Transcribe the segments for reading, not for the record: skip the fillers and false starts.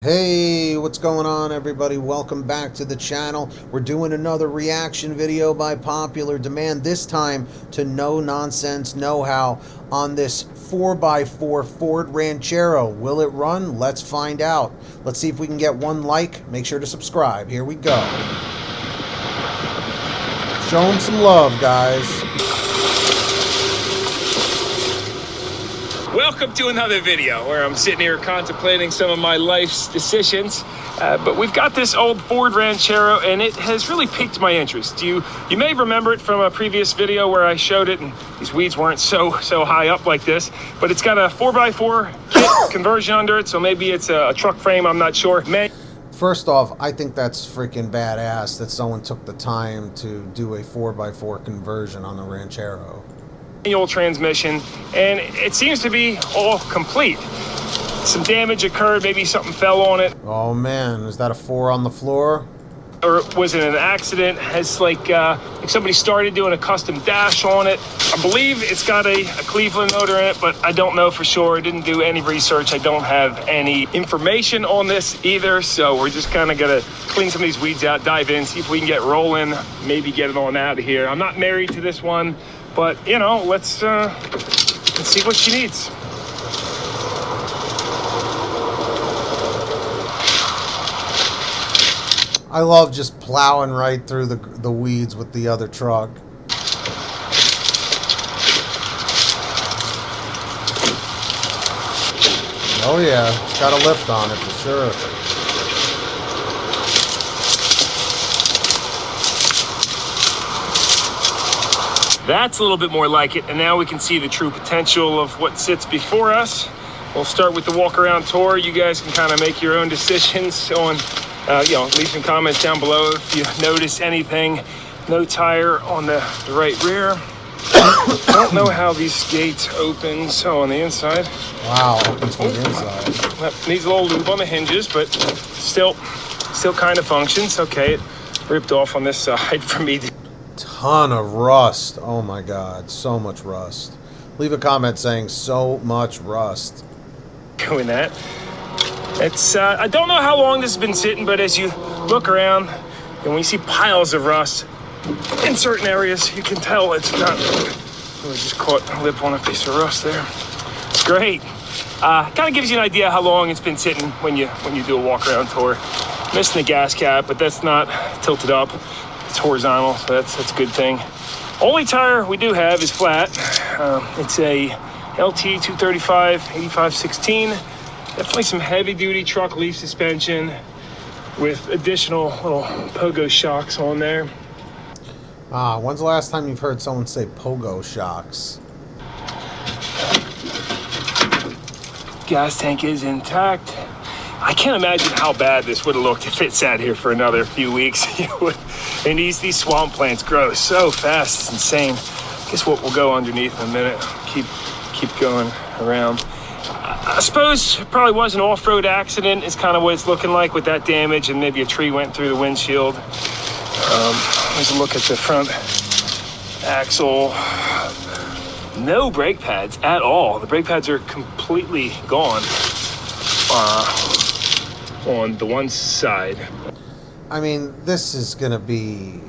Hey, what's going on, everybody? Welcome back to the channel. We're doing another reaction video by popular demand, this time to No Nonsense Know-How on this 4x4 Ford Ranchero. Will it run? Let's find out. Let's see if we can get one like. Make sure to subscribe. Here we go. Show them some love, guys. Welcome to another video where I'm sitting here contemplating some of my life's decisions. But we've got this old Ford Ranchero, and it has really piqued my interest. You may remember it from a previous video where I showed it, and these weeds weren't so high up like this. But it's got a 4x4 kit conversion under it, so maybe it's a truck frame. I'm not sure. First off, I think that's freaking badass that someone took the time to do a 4x4 conversion on the Ranchero. Manual transmission, and it seems to be all complete. Some damage occurred, maybe something fell on it. Oh man, is that a 4 on the floor? Or was it an accident? Has like somebody started doing a custom dash on it. I believe it's got a Cleveland motor in it, but I don't know for sure. I didn't do any research. I don't have any information on this either, so we're just kind of gonna clean some of these weeds out, dive in, see if we can get rolling, maybe get it on out of here. I'm not married to this one, but you know, let's see what she needs. I love just plowing right through the weeds with the other truck. Oh yeah, it's got a lift on it for sure. That's a little bit more like it, and now we can see the true potential of what sits before us. We'll start with the walk-around tour. You guys can kind of make your own decisions on, leave some comments down below if you notice anything. No tire on the right rear. Don't know how these gates open, so on the inside. Wow, opens from the inside. That needs a little lube on the hinges, but still kind of functions. Okay, it ripped off on this side for me. Ton of rust. Oh my god, so much rust. Leave a comment saying so much rust. Doing that. It's I don't know how long this has been sitting, but as you look around and when you see piles of rust in certain areas, you can tell it's not really just caught a lip on a piece of rust there. It's great. Kind of gives you an idea how long it's been sitting when you do a walk around tour. Missing the gas cap, but that's not tilted up. It's horizontal, so that's a good thing. Only tire we do have is flat. It's a LT 235 85/16. Definitely some heavy duty truck leaf suspension with additional little pogo shocks on there. When's the last time you've heard someone say pogo shocks? Gas tank is intact. I can't imagine how bad this would have looked if it sat here for another few weeks. And these swamp plants grow so fast, it's insane. Guess what, we'll go underneath in a minute. Keep going around. I suppose it probably was an off-road accident is kind of what it's looking like with that damage, and maybe a tree went through the windshield. Here's a look at the front axle. No brake pads at all. The brake pads are completely gone on the one side. I mean, this is gonna be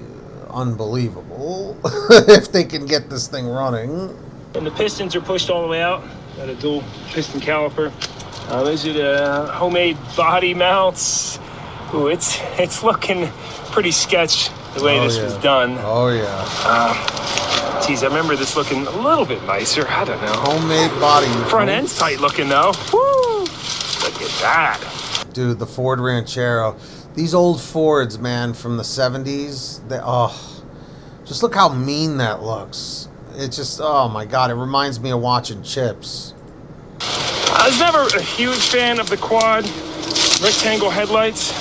unbelievable if they can get this thing running. And the pistons are pushed all the way out. Got a dual piston caliper. Those are the homemade body mounts. Ooh, it's looking pretty sketch the way this was done. Oh yeah. Geez, I remember this looking a little bit nicer. I don't know. Homemade body. Front end's tight looking though. Woo! Look at that. Dude, the Ford Ranchero. These old Fords, man, from the 70's. Just look how mean that looks. It just, oh my god, it reminds me of watching Chips. I was never a huge fan of the quad rectangle headlights,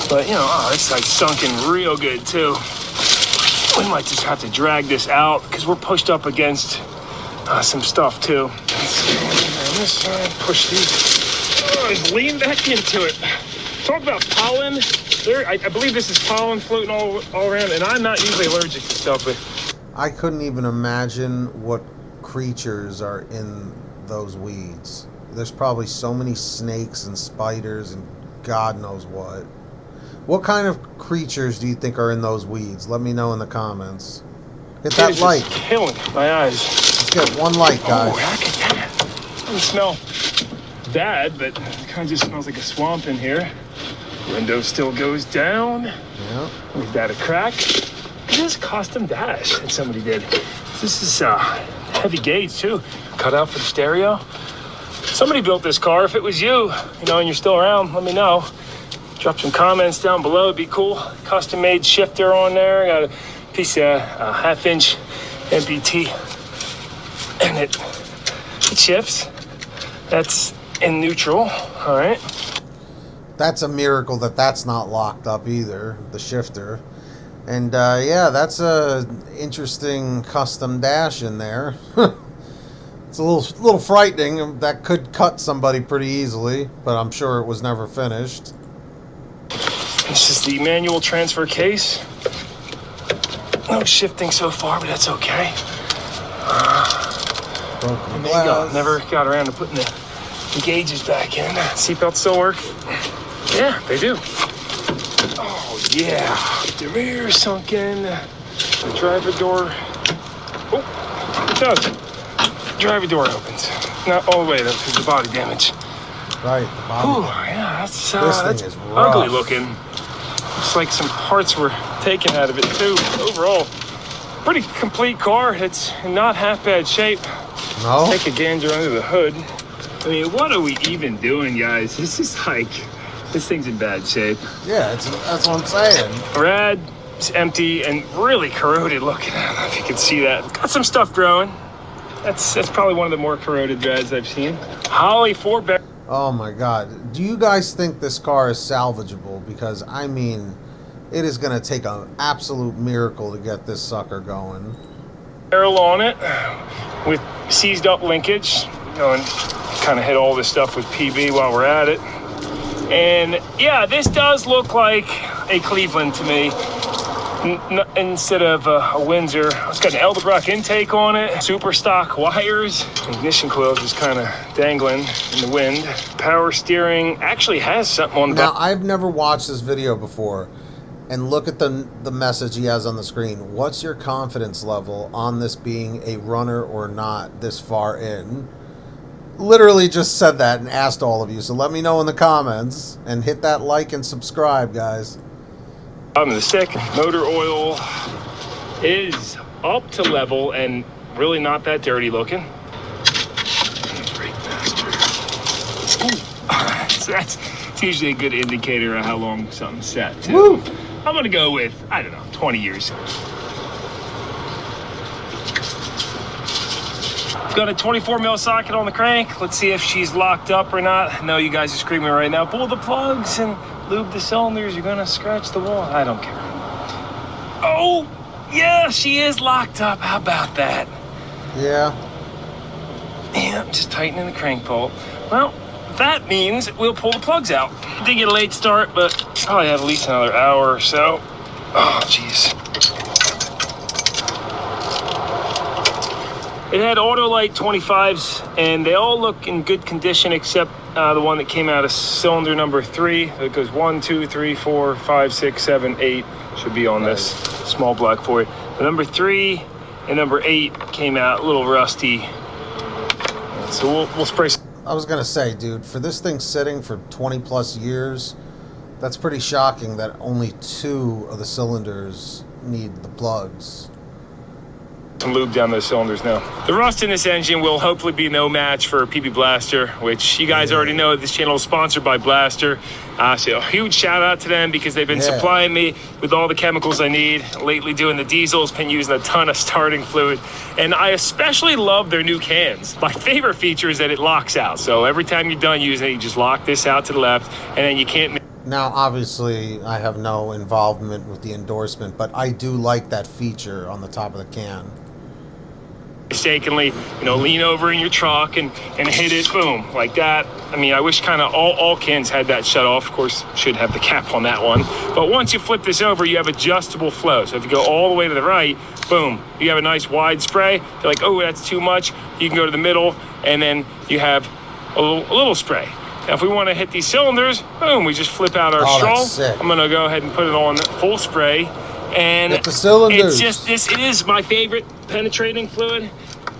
but you know, this side's sunken real good too. We might just have to drag this out because we're pushed up against some stuff too. Let's see, on this side, push these. Just lean back into it. Talk about pollen. I believe this is pollen floating all around, and I'm not usually allergic to stuff, but I couldn't even imagine what creatures are in those weeds. There's probably so many snakes and spiders and God knows what. What kind of creatures do you think are in those weeds? Let me know in the comments. Hit that like. Killing my eyes. Let's get one like, guys. Oh, look at that. Doesn't smell bad, but it kind of just smells like a swamp in here. Window still goes down. Yeah. We've got a crack. Look at this custom dash that somebody did. This is heavy gauge too. Cut out for the stereo. Somebody built this car. If it was you, and you're still around, let me know. Drop some comments down below. It'd be cool. Custom made shifter on there. Got a piece of half-inch MPT, and it shifts. That's in neutral. All right. That's a miracle that that's not locked up either, the shifter. And yeah, that's a interesting custom dash in there. It's a little frightening. That could cut somebody pretty easily, but I'm sure it was never finished. This is the manual transfer case. No shifting so far, but that's okay. Broken There you go. glass. Never got around to putting the gauges back in. Seatbelts still work? Yeah, they do. Oh, yeah. The rear sunk in. The driver door. Oh, it does. The driver door opens. Not all the way, though, because of the body damage. Right, the body. Ooh, yeah, that's This thing is ugly rough. looking. Looks like some parts were taken out of it, too. Overall, pretty complete car. It's in not half bad shape. No? Take a gander under the hood. I mean, what are we even doing, guys? This is like, this thing's in bad shape. Yeah, that's what I'm saying. Rad, it's empty, and really corroded looking. I don't know if you can see that. Got some stuff growing. That's probably one of the more corroded rads I've seen. Holly 4-barrel. Oh my God. Do you guys think this car is salvageable? Because, I mean, it is going to take an absolute miracle to get this sucker going. Barrel on it with seized up linkage. And kind of hit all this stuff with PB while we're at it. And yeah, this does look like a Cleveland to me. Instead of a Windsor. It's got an Edelbrock intake on it, super stock wires. Ignition coil just kind of dangling in the wind. Power steering actually has something on the Now, I've never watched this video before, and look at the message he has on the screen. What's your confidence level on this being a runner or not this far in? Literally just said that and asked all of you, so let me know in the comments, and hit that like and subscribe, guys. bottom of the stick. Motor oil is up to level and really not that dirty looking. Brake master. So it's usually a good indicator of how long something's set too. Woo! I'm gonna go with, I don't know, 20 years. Got a 24 mil socket on the crank. Let's see if she's locked up or not. I know you guys are screaming right now, pull the plugs and lube the cylinders. You're gonna scratch the wall. I don't care. Oh, yeah, she is locked up. How about that? Yeah. Yeah, just tightening the crank bolt. Well, that means we'll pull the plugs out. Did get a late start, but probably have at least another hour or so. Oh, jeez. It had Autolite 25s, and they all look in good condition except the one that came out of cylinder number 3. It goes 1, 2, 3, 4, 5, 6, 7, 8. Should be on this small block for you. The number 3 and number 8 came out a little rusty. So we'll spray. I was gonna say, dude, for this thing sitting for 20 plus years, that's pretty shocking that only 2 of the cylinders need the plugs. Some lube down those cylinders now. The rust in this engine will hopefully be no match for PB Blaster, which you guys already know this channel is sponsored by Blaster. So a huge shout out to them because they've been supplying me with all the chemicals I need. Lately doing the diesels, been using a ton of starting fluid. And I especially love their new cans. My favorite feature is that it locks out. So every time you're done using it, you just lock this out to the left and then you can't. Now, obviously, I have no involvement with the endorsement, but I do like that feature on the top of the can. Mistakenly, lean over in your truck and hit it, boom, like that. I mean, I wish kind of all cans had that shut off. Of course, should have the cap on that one. But once you flip this over, you have adjustable flow. So if you go all the way to the right, boom, you have a nice wide spray. You're like, oh, that's too much. You can go to the middle, and then you have a little spray. Now, if we want to hit these cylinders, boom, we just flip out our straw. That's sick. I'm gonna go ahead and put it on full spray. And hit the cylinders. it's just this, it is my favorite penetrating fluid.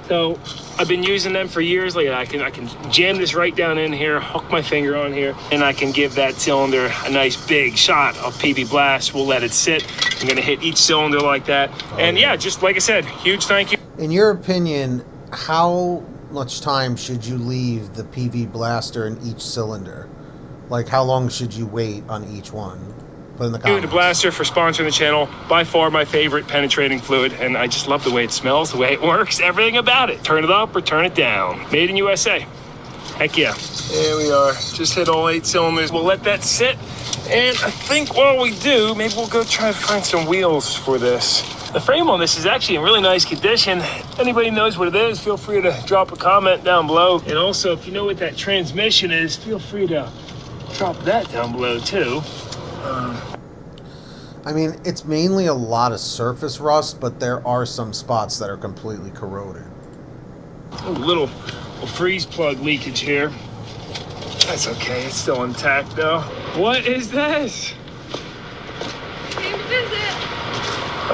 So I've been using them for years. Like I can jam this right down in here, hook my finger on here, and I can give that cylinder a nice big shot of PB Blast. We'll let it sit. I'm gonna hit each cylinder like that. And yeah, just like I said, huge thank you. In your opinion, how much time should you leave the PV Blaster in each cylinder? Like how long should you wait on each one? Put in the comments. The Blaster for sponsoring the channel. By far my favorite penetrating fluid, and I just love the way it smells, the way it works, everything about it. Turn it up or turn it down. Made in USA. Heck yeah. There we are. Just hit all 8 cylinders. We'll let that sit. And I think while we do, maybe we'll go try to find some wheels for this. The frame on this is actually in really nice condition. If anybody knows what it is, feel free to drop a comment down below. And also, if you know what that transmission is, feel free to drop that down below too. I mean, it's mainly a lot of surface rust, but there are some spots that are completely corroded. A little freeze plug leakage here. That's okay, it's still intact though. What is this? Came to visit.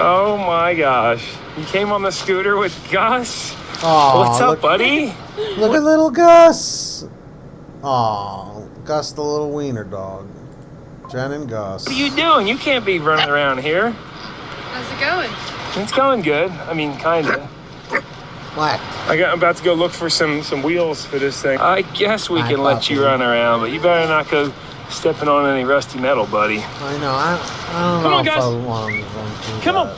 Oh my gosh. You came on the scooter with Gus? Aw, what's up, buddy? Look at little Gus. Aw, Gus the little wiener dog. Jen and Gus. What are you doing? You can't be running around here. How's it going? It's going good. I mean, kinda. What? I'm about to go look for some wheels for this thing. I guess we can let you run around, but you better not go stepping on any rusty metal, buddy. I know. I don't know if I want to run through Come on.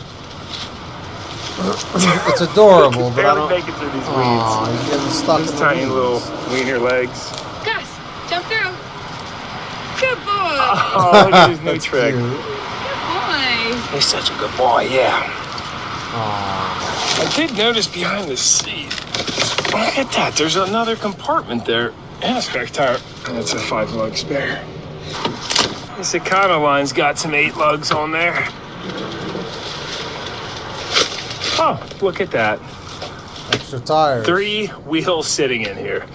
It's adorable, but I barely don't. make it through these Aw, weeds. he's getting stuck in These the tiny weeds. little wiener legs. Gus, jump through. Good boy. Oh, look at his new That's trick. cute. Good boy. He's such a good boy, yeah. Aw. I did notice behind the seat. Look at that. There's another compartment there. And a spare tire. That's a 5-lug spare. This Econoline's got some 8 lugs on there. Oh, look at that. Extra tires. 3 wheels sitting in here.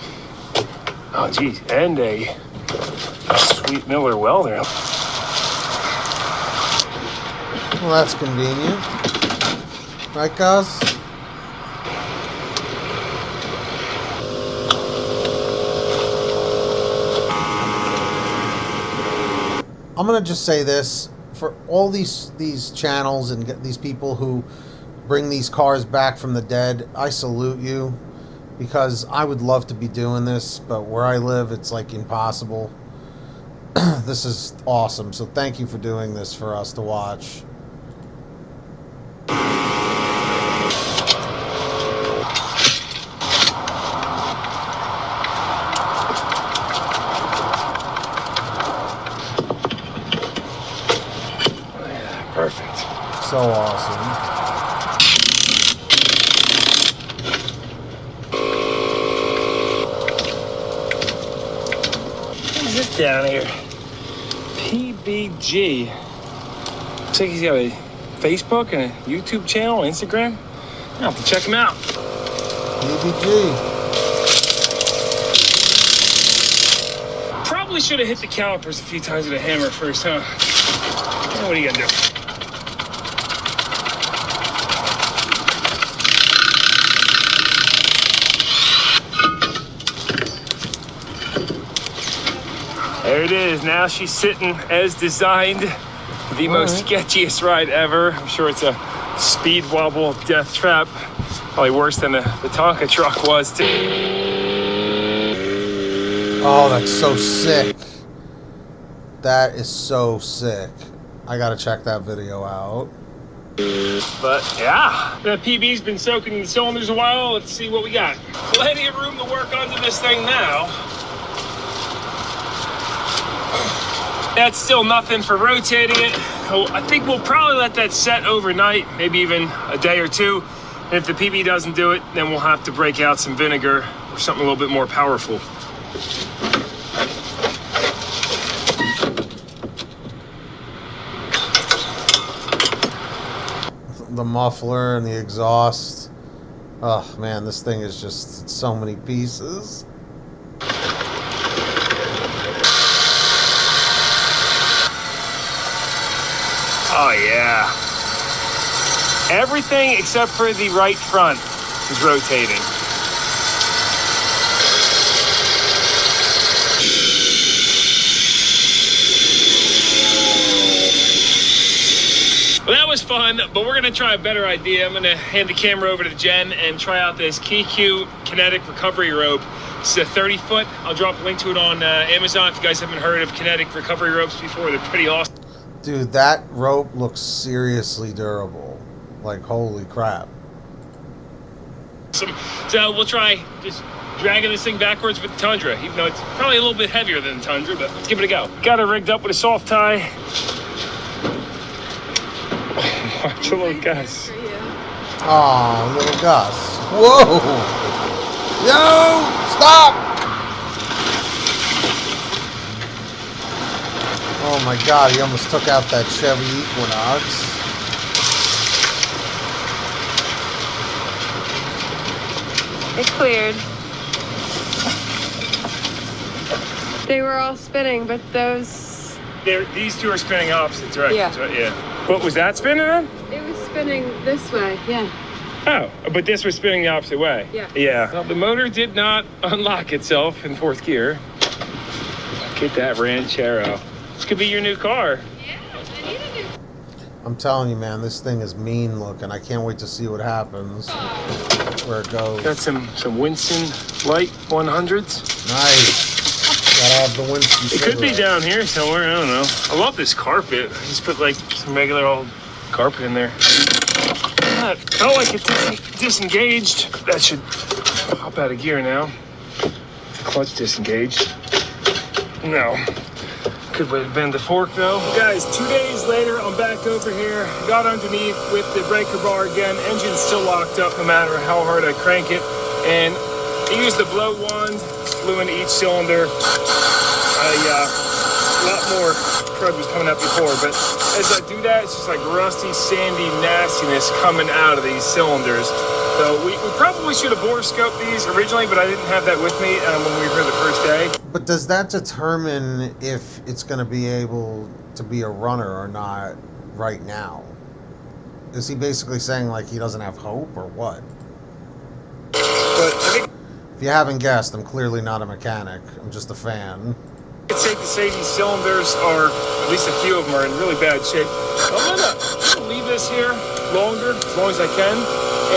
Oh, geez. And a sweet Miller welder. Well, that's convenient. Right, Gus? I'm gonna just say this for all these channels and get these people who bring these cars back from the dead. I salute you, because I would love to be doing this, but where I live, it's like impossible. This is awesome. So thank you for doing this for us to watch. Perfect. So awesome. What is this down here? PBG. Looks like he's got a Facebook and a YouTube channel, Instagram. I'll have to check him out. PBG. Probably should have hit the calipers a few times with a hammer first, huh? What are you gonna do? There it is. Now she's sitting as designed. The most sketchiest ride ever. I'm sure it's a speed wobble death trap. Probably worse than the Tonka truck was too. Oh, that's so sick. That is so sick. I gotta check that video out. But yeah, the PB's been soaking the cylinders a while. Let's see what we got. Plenty of room to work onto this thing now. That's still nothing for rotating it. So I think we'll probably let that set overnight, maybe even a day or two. And if the PB doesn't do it, then we'll have to break out some vinegar or something a little bit more powerful. The muffler and the exhaust. Oh man, this thing is just so many pieces. Oh yeah. Everything except for the right front is rotating. Well, that was fun, but we're gonna try a better idea. I'm gonna hand the camera over to Jen and try out this KQ kinetic recovery rope. This is a 30-foot. I'll drop a link to it on Amazon if you guys haven't heard of kinetic recovery ropes before. They're pretty awesome. Dude, that rope looks seriously durable. Like, holy crap. So we'll try just dragging this thing backwards with the Tundra, even though it's probably a little bit heavier than the Tundra, but let's give it a go. Got it rigged up with a soft tie. Watch a little Gus. Oh, little Gus. Whoa! Yo! Stop! Oh my god, he almost took out that Chevy Equinox. It cleared. They were all spinning, but those... These two are spinning opposite directions, Yeah. right? Yeah. What was that spinning then? It was spinning this way, yeah. Oh, but this was spinning the opposite way. Yeah. Yeah. Well, the motor did not unlock itself in fourth gear. Get that Ranchero. This could be your new car. Yeah, I need a new... I'm telling you, man, this thing is mean looking. I can't wait to see what happens. Where it goes. Got some Winston Light 100s. Nice. Gotta have the Winston It could be cigarette. down here somewhere. I don't know. I love this carpet. I just put like some regular old carpet in there. That felt like it disengaged. That should pop out of gear now. Clutch disengaged. No. Good way to bend the fork though. Guys, 2 days later, I'm back over here. Got underneath with the breaker bar again. Engine's still locked up no matter how hard I crank it. And I used the blow wand, blew into each cylinder. A lot more crud was coming out before, but as I do that, it's just like rusty, sandy nastiness coming out of these cylinders. So we probably should have bore scoped these originally, but I didn't have that with me when we were here the first day. But does that determine if it's going to be able to be a runner or not right now? Is he basically saying like he doesn't have hope or what? But I think If you haven't guessed, I'm clearly not a mechanic. I'm just a fan. it's safe to say these cylinders are, at least a few of them are in really bad shape. I'm gonna leave this here longer, as long as I can,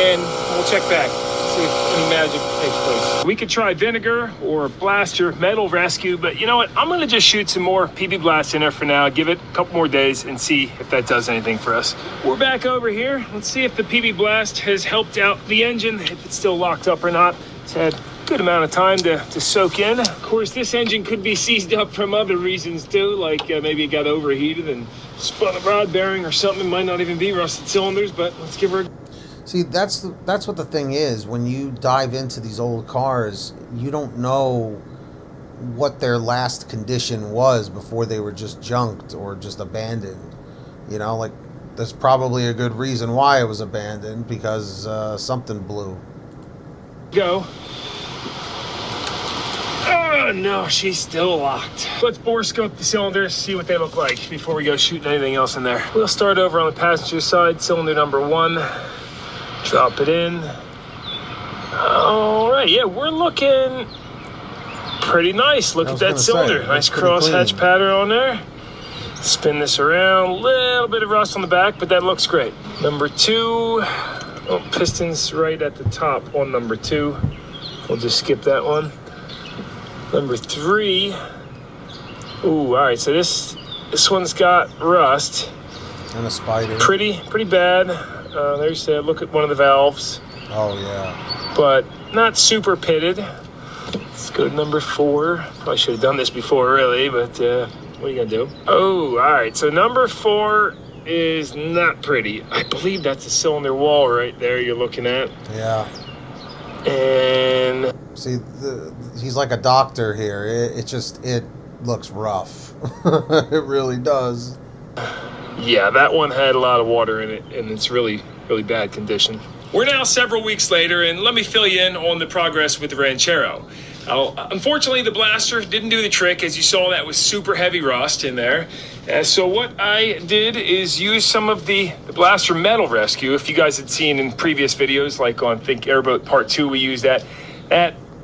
and we'll check back, see if any magic takes place. We could try vinegar or blaster metal rescue, but you know what? I'm gonna just shoot some more PB Blast in there for now, give it a couple more days and see if that does anything for us. We're back over here. Let's see if the PB Blast has helped out the engine, if it's still locked up or not. It's had a good amount of time to soak in. Of course, this engine could be seized up from other reasons too, like maybe it got overheated and spun a rod bearing or something. It might not even be rusted cylinders, but let's give her a... See, that's what the thing is. When you dive into these old cars, you don't know what their last condition was before they were just junked or just abandoned. You know, like there's probably a good reason why it was abandoned, because something blew. Go. Oh no, she's still locked. Let's bore scope the cylinders, see what they look like before we go shooting anything else in there. We'll start over on the passenger side, cylinder number 1. Drop it in. All right, yeah, we're looking pretty nice. Look at that cylinder. Nice crosshatch pattern on there. Spin this around. A little bit of rust on the back, but that looks great. Number 2. Oh, pistons right at the top on number 2. We'll just skip that one. Number 3. Ooh, all right. So this one's got rust. And a spider. Pretty bad. There's look at one of the valves. Oh yeah. But not super pitted. Let's go to number 4. Probably should have done this before, really, but what are you gonna do? Oh, all right. So number 4 is not pretty. I believe that's the cylinder wall right there you're looking at. Yeah. And see, he's like a doctor here. It looks rough. It really does. yeah, that one had a lot of water in it, and it's really bad condition. We're now several weeks later, and let me fill you in on the progress with the Ranchero. Unfortunately, the blaster didn't do the trick. As you saw, that was super heavy rust in there. So what I did is use some of the blaster metal rescue. If you guys had seen in previous videos, like on Think Airboat Part 2, we used that.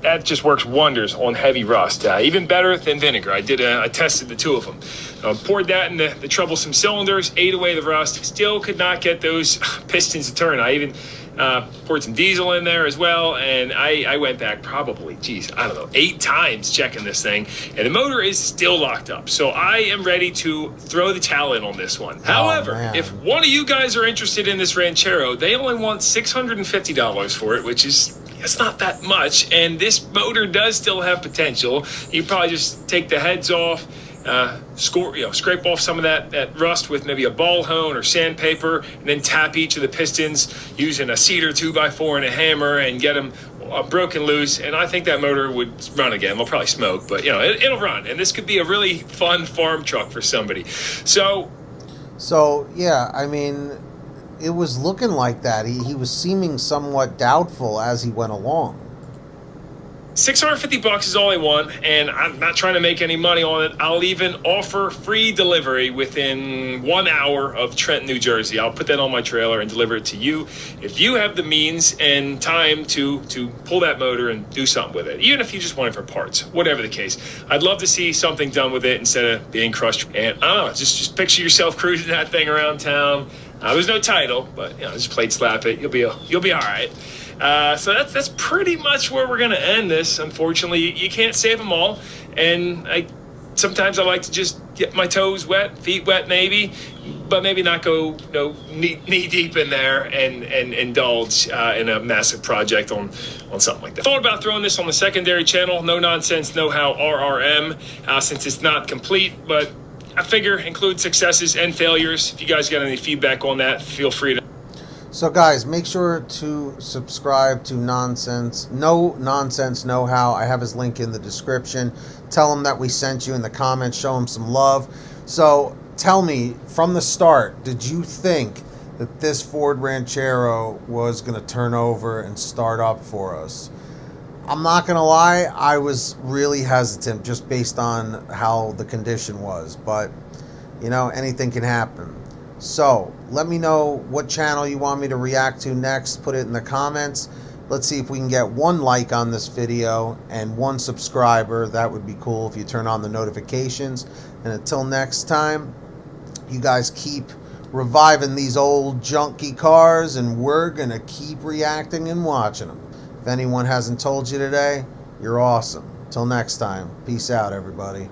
That just works wonders on heavy rust. Even better than vinegar. I tested the two of them. Poured that in the troublesome cylinders, ate away the rust. Still could not get those pistons to turn. I even poured some diesel in there as well, and I went back probably, I don't know, 8 times checking this thing, and the motor is still locked up. So I am ready to throw the towel in on this one. However, if one of you guys are interested in this Ranchero, they only want $650 for it, which is, it's not that much, and this motor does still have potential. You probably just take the heads off, scrape off some of that rust with maybe a ball hone or sandpaper, and then tap each of the pistons using a cedar 2x4 and a hammer and get them broken loose. And I think that motor would run again. We'll probably smoke, but it'll run. And this could be a really fun farm truck for somebody. So yeah, I mean, it was looking like that. He was seeming somewhat doubtful as he went along. $650 is all I want, and I'm not trying to make any money on it. I'll even offer free delivery within 1 hour of Trenton, New Jersey. I'll put that on my trailer and deliver it to you if you have the means and time to pull that motor and do something with it, even if you just want it for parts, whatever the case. I'd love to see something done with it instead of being crushed. And I don't know, just picture yourself cruising that thing around town. There's no title, but just plate slap it. You'll be all right. So that's pretty much where we're gonna end this. Unfortunately, you can't save them all, and sometimes I like to just get my toes wet, feet wet maybe, but maybe not go knee deep in there and indulge in a massive project on something like that. Thought about throwing this on the secondary channel, No Nonsense Know How RRM, since it's not complete, but I figure include successes and failures. If you guys got any feedback on that, feel free to. So guys, make sure to subscribe to No Nonsense Know How. I have his link in the description. Tell him that we sent you in the comments. Show him some love. So tell me, from the start, did you think that this Ford Ranchero was going to turn over and start up for us? I'm not going to lie, I was really hesitant just based on how the condition was. But, anything can happen. So, let me know what channel you want me to react to next. Put it in the comments. Let's see if we can get 1 like on this video and 1 subscriber. That would be cool if you turn on the notifications. And until next time, you guys keep reviving these old junky cars, and we're going to keep reacting and watching them. If anyone hasn't told you today, you're awesome. Till next time, peace out, everybody.